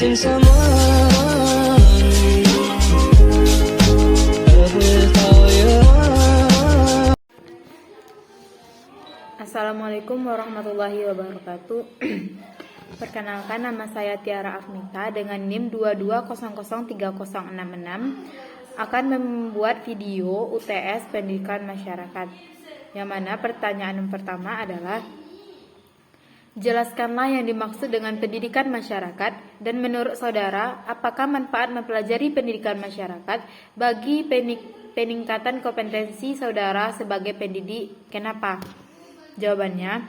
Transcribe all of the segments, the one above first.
missing someone. Every thought you're on. Assalamualaikum warahmatullahi wabarakatuh. Perkenalkan, nama saya Tiara Afnita dengan NIM 22003066 akan membuat video UTS Pendidikan Masyarakat. Yang mana pertanyaan yang pertama adalah, jelaskanlah yang dimaksud dengan pendidikan masyarakat dan menurut saudara, apakah manfaat mempelajari pendidikan masyarakat bagi peningkatan kompetensi saudara sebagai pendidik? Kenapa? Jawabannya,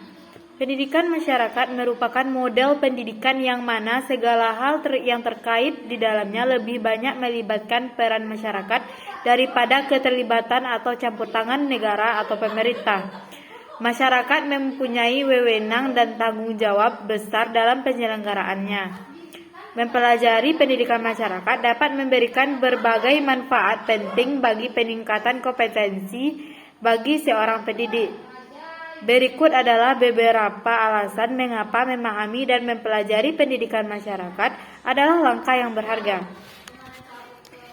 pendidikan masyarakat merupakan model pendidikan yang mana segala hal yang terkait di dalamnya lebih banyak melibatkan peran masyarakat daripada keterlibatan atau campur tangan negara atau pemerintah. Masyarakat mempunyai wewenang dan tanggung jawab besar dalam penyelenggaraannya. Mempelajari pendidikan masyarakat dapat memberikan berbagai manfaat penting bagi peningkatan kompetensi bagi seorang pendidik. Berikut adalah beberapa alasan mengapa memahami dan mempelajari pendidikan masyarakat adalah langkah yang berharga.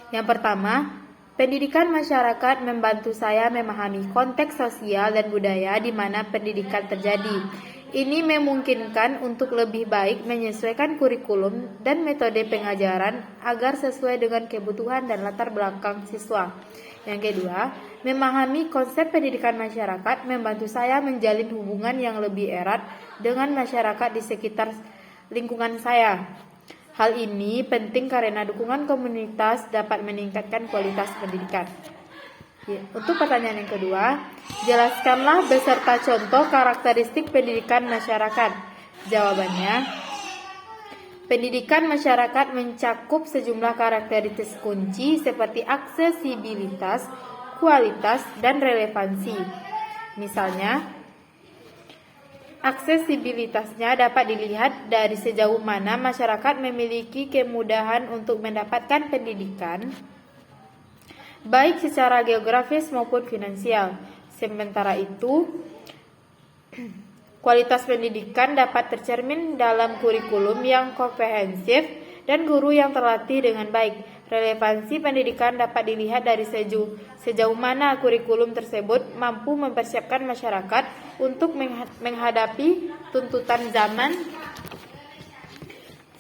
Yang pertama, pendidikan masyarakat membantu saya memahami konteks sosial dan budaya di mana pendidikan terjadi. Ini memungkinkan untuk lebih baik menyesuaikan kurikulum dan metode pengajaran agar sesuai dengan kebutuhan dan latar belakang siswa. Yang kedua, memahami konsep pendidikan masyarakat membantu saya menjalin hubungan yang lebih erat dengan masyarakat di sekitar lingkungan saya. Hal ini penting karena dukungan komunitas dapat meningkatkan kualitas pendidikan. Untuk pertanyaan yang kedua, jelaskanlah beserta contoh karakteristik pendidikan masyarakat. Jawabannya, pendidikan masyarakat mencakup sejumlah karakteristik kunci seperti aksesibilitas, kualitas, dan relevansi. Misalnya, aksesibilitasnya dapat dilihat dari sejauh mana masyarakat memiliki kemudahan untuk mendapatkan pendidikan, baik secara geografis maupun finansial. Sementara itu, kualitas pendidikan dapat tercermin dalam kurikulum yang komprehensif dan guru yang terlatih dengan baik. Relevansi pendidikan dapat dilihat dari sejauh mana kurikulum tersebut mampu mempersiapkan masyarakat untuk menghadapi tuntutan zaman,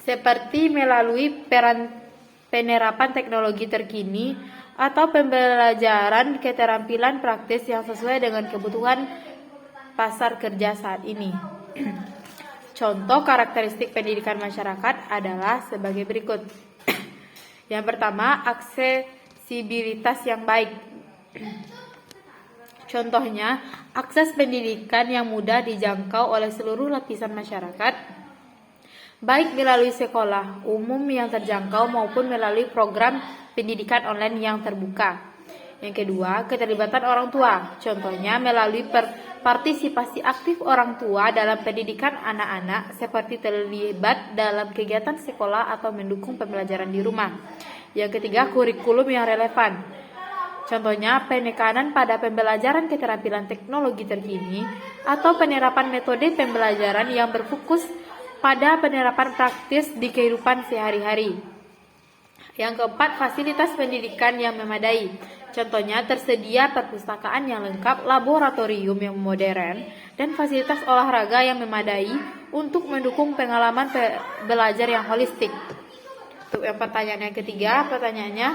seperti melalui penerapan teknologi terkini atau pembelajaran keterampilan praktis yang sesuai dengan kebutuhan pasar kerja saat ini. Contoh karakteristik pendidikan masyarakat adalah sebagai berikut. Yang pertama, aksesibilitas yang baik. Contohnya, akses pendidikan yang mudah dijangkau oleh seluruh lapisan masyarakat, baik melalui sekolah umum yang terjangkau maupun melalui program pendidikan online yang terbuka. Yang kedua, keterlibatan orang tua. Contohnya melalui partisipasi aktif orang tua dalam pendidikan anak-anak, seperti terlibat dalam kegiatan sekolah atau mendukung pembelajaran di rumah. Yang ketiga, kurikulum yang relevan. Contohnya penekanan pada pembelajaran keterampilan teknologi terkini atau penerapan metode pembelajaran yang berfokus pada penerapan praktis di kehidupan sehari-hari. Yang keempat, fasilitas pendidikan yang memadai. Contohnya tersedia perpustakaan yang lengkap, laboratorium yang modern, dan fasilitas olahraga yang memadai untuk mendukung pengalaman belajar yang holistik. Untuk yang pertanyaan yang ketiga, pertanyaannya,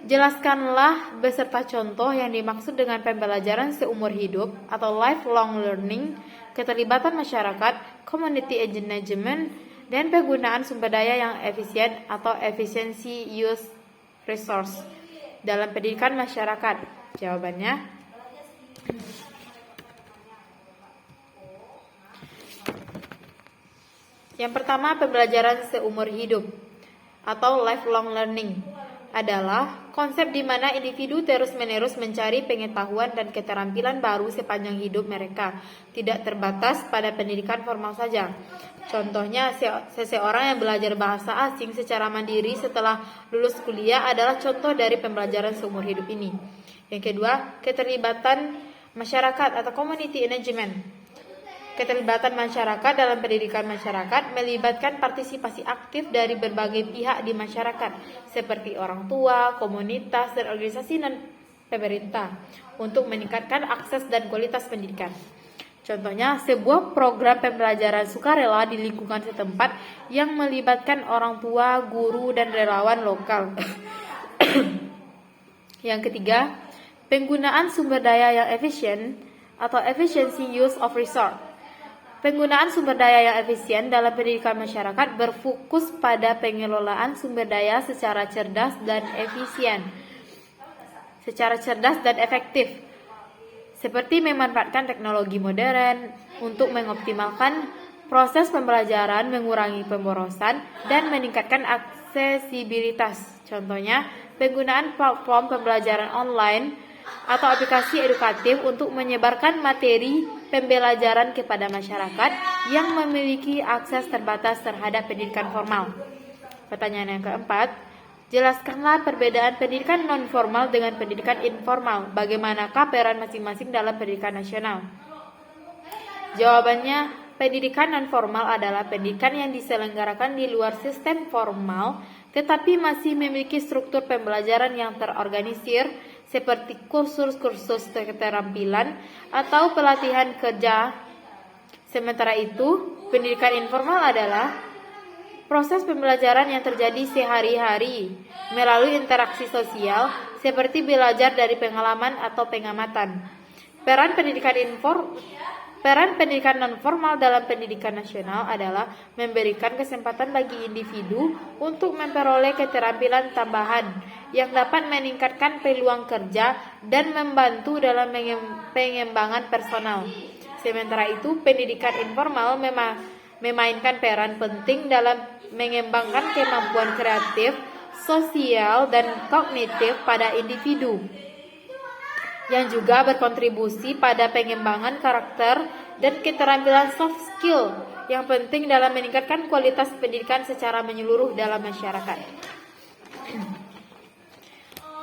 jelaskanlah beserta contoh yang dimaksud dengan pembelajaran seumur hidup atau lifelong learning, keterlibatan masyarakat, community engagement, dan penggunaan sumber daya yang efisien atau efficiency use resource dalam pendidikan masyarakat. Jawabannya, yang pertama, pembelajaran seumur hidup atau lifelong learning adalah konsep di mana individu terus-menerus mencari pengetahuan dan keterampilan baru sepanjang hidup mereka, tidak terbatas pada pendidikan formal saja. Contohnya, seseorang yang belajar bahasa asing secara mandiri setelah lulus kuliah adalah contoh dari pembelajaran seumur hidup ini. Yang kedua, keterlibatan masyarakat atau community engagement. Keterlibatan masyarakat dalam pendidikan masyarakat melibatkan partisipasi aktif dari berbagai pihak di masyarakat, seperti orang tua, komunitas, dan organisasi non-pemerintah, untuk meningkatkan akses dan kualitas pendidikan. Contohnya, sebuah program pembelajaran sukarela di lingkungan setempat yang melibatkan orang tua, guru, dan relawan lokal. Yang ketiga, penggunaan sumber daya yang efisien atau efficiency use of resource. Penggunaan sumber daya yang efisien dalam pendidikan masyarakat berfokus pada pengelolaan sumber daya secara cerdas dan efektif, seperti memanfaatkan teknologi modern untuk mengoptimalkan proses pembelajaran, mengurangi pemborosan, dan meningkatkan aksesibilitas. Contohnya, penggunaan platform pembelajaran online atau aplikasi edukatif untuk menyebarkan materi pembelajaran kepada masyarakat yang memiliki akses terbatas terhadap pendidikan formal. Pertanyaan yang keempat, jelaskanlah perbedaan pendidikan non-formal dengan pendidikan informal. Bagaimanakah peran masing-masing dalam pendidikan nasional? Jawabannya, pendidikan non-formal adalah pendidikan yang diselenggarakan di luar sistem formal, tetapi masih memiliki struktur pembelajaran yang terorganisir, seperti kursus-kursus keterampilan atau pelatihan kerja. Sementara itu, pendidikan informal adalah proses pembelajaran yang terjadi sehari-hari melalui interaksi sosial, seperti belajar dari pengalaman atau pengamatan. Peran pendidikan non-formal dalam pendidikan nasional adalah memberikan kesempatan bagi individu untuk memperoleh keterampilan tambahan yang dapat meningkatkan peluang kerja dan membantu dalam pengembangan personal. Sementara itu, pendidikan informal memainkan peran penting dalam mengembangkan kemampuan kreatif, sosial, dan kognitif pada individu, yang juga berkontribusi pada pengembangan karakter dan keterampilan soft skill yang penting dalam meningkatkan kualitas pendidikan secara menyeluruh dalam masyarakat.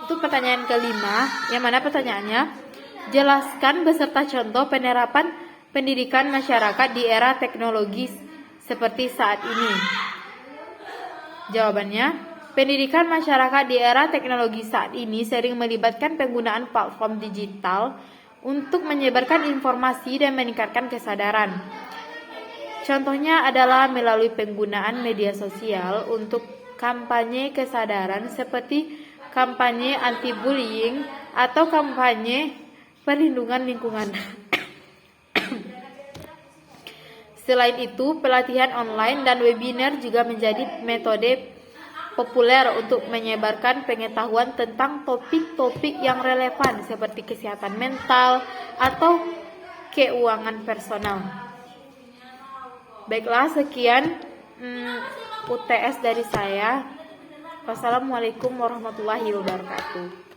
Untuk pertanyaan kelima, yang mana pertanyaannya, jelaskan beserta contoh penerapan pendidikan masyarakat di era teknologi seperti saat ini. Jawabannya, pendidikan masyarakat di era teknologi saat ini sering melibatkan penggunaan platform digital untuk menyebarkan informasi dan meningkatkan kesadaran. Contohnya adalah melalui penggunaan media sosial untuk kampanye kesadaran seperti kampanye anti-bullying atau kampanye perlindungan lingkungan. Selain itu, pelatihan online dan webinar juga menjadi metode populer untuk menyebarkan pengetahuan tentang topik-topik yang relevan seperti kesehatan mental atau keuangan personal. Baiklah, sekian UTS dari saya. Wassalamualaikum warahmatullahi wabarakatuh.